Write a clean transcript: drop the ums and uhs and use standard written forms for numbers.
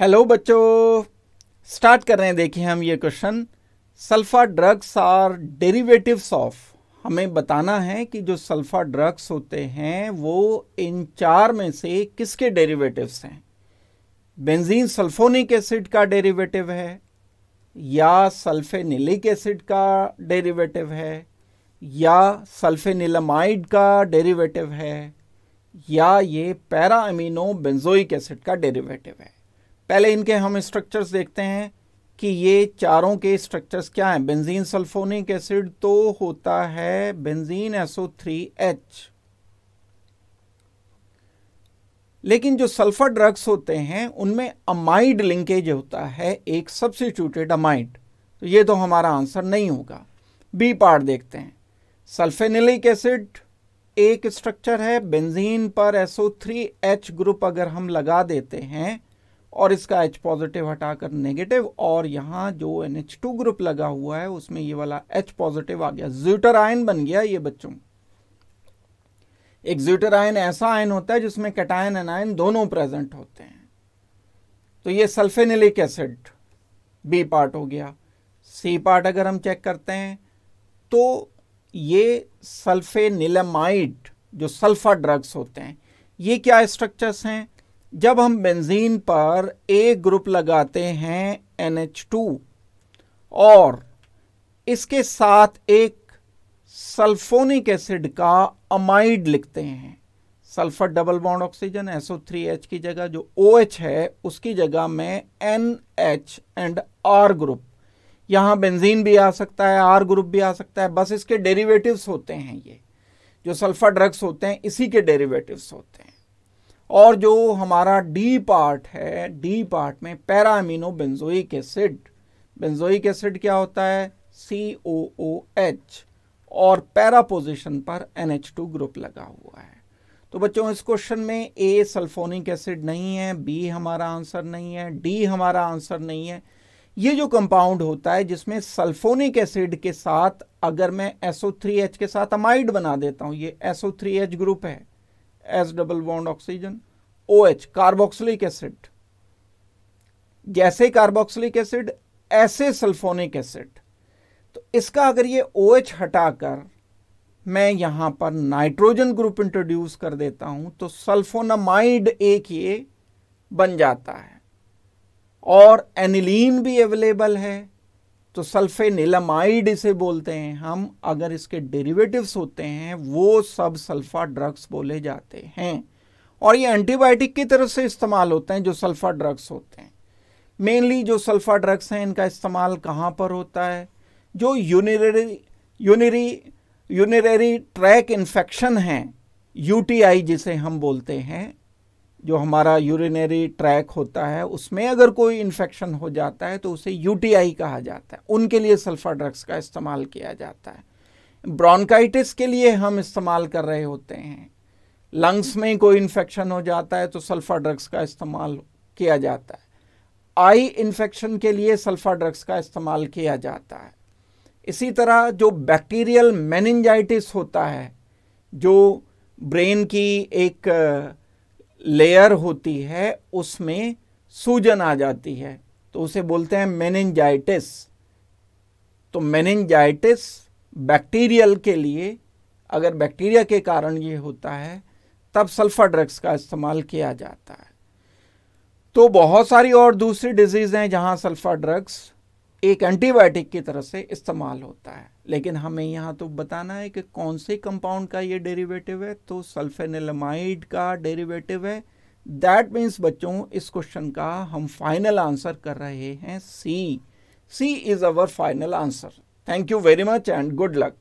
Hello बच्चों, start कर रहे हैं। देखिए हम ये question, sulpha drugs are derivatives of. हमें बताना है कि जो सल्फा ड्रग्स होते हैं वो इन चार में से किसके डेरिवेटिव्स हैं। बेंजीन सल्फोनिक एसिड का डेरिवेटिव है, या सल्फेनिलिक एसिड का डेरिवेटिव है, या सल्फेनिलमाइड का डेरिवेटिव है, या ये पैरा अमीनो बेंजोइक एसिड का डेरिवेटिव है। पहले इनके हम स्ट्रक्चर्स देखते हैं कि ये चारों के स्ट्रक्चर्स क्या हैं। बेंजीन सल्फोनिक एसिड तो होता है बेंजीन SO3H, लेकिन जो सल्फर ड्रग्स होते हैं उनमें अमाइड लिंकेज होता है, एक सब्स्टिट्यूटेड अमाइड। तो ये तो हमारा आंसर नहीं होगा। बी पार्ट देखते हैं। सल्फेनिलिक एसिड एक स्ट्रक्चर है, बेंजीन पर SO3H ग्रुप अगर हम लगा देते हैं और इसका H पॉजिटिव हटाकर नेगेटिव, और यहाँ जो NH2 ग्रुप लगा हुआ है उसमें ये वाला H पॉजिटिव आ गया, ज्यूटर आयन बन गया ये बच्चों। एक ज्यूटर आयन ऐसा आयन होता है जिसमें कैटायन एनायन दोनों प्रेजेंट होते हैं। तो ये सल्फेनिलिक एसिड बी पार्ट हो गया। सी पार्ट अगर हम चेक करते हैं तो ये सल्फेनिलमाइड जो सल्फर ड्रग्स होते हैं, ये क्या स्ट्रक्चर्स हैं। जब हम बेंजीन पर एक ग्रुप लगाते हैं NH2 और इसके साथ एक सल्फोनिक एसिड का अमाइड लिखते हैं, sulphur double bond oxygen SO3H की जगह जो OH है उसकी जगह में NH एंड R ग्रुप, यहां बेंजीन भी आ सकता है, R ग्रुप भी आ सकता है, बस इसके डेरिवेटिव्स होते हैं। ये जो सल्फर ड्रग्स होते हैं इसी के डेरिवेटिव्स होते हैं। और जो हमारा डी पार्ट है, डी पार्ट में para amino benzoic acid, benzoic acid क्या होता है COOH, और पैरा पोजीशन पर NH2 ग्रुप लगा हुआ है। तो बच्चों इस क्वेश्चन में ए सल्फोनिक एसिड नहीं है, बी हमारा आंसर नहीं है, डी हमारा आंसर नहीं है। ये जो कंपाउंड होता है जिसमें सल्फोनिक एसिड के साथ अगर मैं SO3H के साथ अमाइड बना देता हूं, ये SO3H ग्रुप है, S double bond oxygen, OH carboxylic acid, जैसे कार्बोक्सिलिक एसिड ऐसे सल्फोनिक एसिड। तो इसका अगर ये OH हटाकर मैं यहां पर नाइट्रोजन ग्रुप इंट्रोड्यूस कर देता हूं तो सल्फोनामाइड एक ये बन जाता है, और एनिलीन भी अवेलेबल है तो सल्फेनिलमाइड इसे बोलते हैं हम। अगर इसके डेरिवेटिव्स होते हैं वो सब सल्फा ड्रग्स बोले जाते हैं, और ये एंटीबायोटिक की तरह से इस्तेमाल होते हैं जो सल्फा ड्रग्स होते हैं। मेनली जो सल्फा ड्रग्स हैं इनका इस्तेमाल कहाँ पर होता है, जो यूरिनरी ट्रैक इन्फेक्शन है, UTI जिसे हम बोलते हैं, जो हमारा यूरिनरी ट्रैक होता है उसमें अगर कोई इन्फेक्शन हो जाता है तो उसे UTI कहा जाता है, उनके लिए सल्फर ड्रग्स का इस्तेमाल किया जाता है। ब्रोंकाइटिस के लिए हम इस्तेमाल कर रहे होते हैं, लंग्स में कोई इन्फेक्शन हो जाता है तो सल्फर ड्रग्स का इस्तेमाल किया जाता है, आई इन्फेक्शन के लिए सल्फर ड्रग्स का इस्तेमाल किया जाता है। इसी तरह जो बैक्टीरियल मेनिंजाइटिस होता है, जो ब्रेन की एक लेयर होती है उसमें सूजन आ जाती है तो उसे बोलते हैं मेनिंजाइटिस। तो मेनिंजाइटिस बैक्टीरियल के लिए, अगर बैक्टीरिया के कारण ये होता है तब सल्फर ड्रग्स का इस्तेमाल किया जाता है। तो बहुत सारी और दूसरी डिजीज हैं जहां सल्फर ड्रग्स एक एंटीबायोटिक की तरह से इस्तेमाल होता है, लेकिन हमें यहाँ तो बताना है कि कौन से कंपाउंड का ये डेरिवेटिव है। तो सल्फेनिलमाइड का डेरिवेटिव है। दैट मीन्स बच्चों इस क्वेश्चन का हम फाइनल आंसर कर रहे हैं C. C is our final answer. Thank you very much and good luck.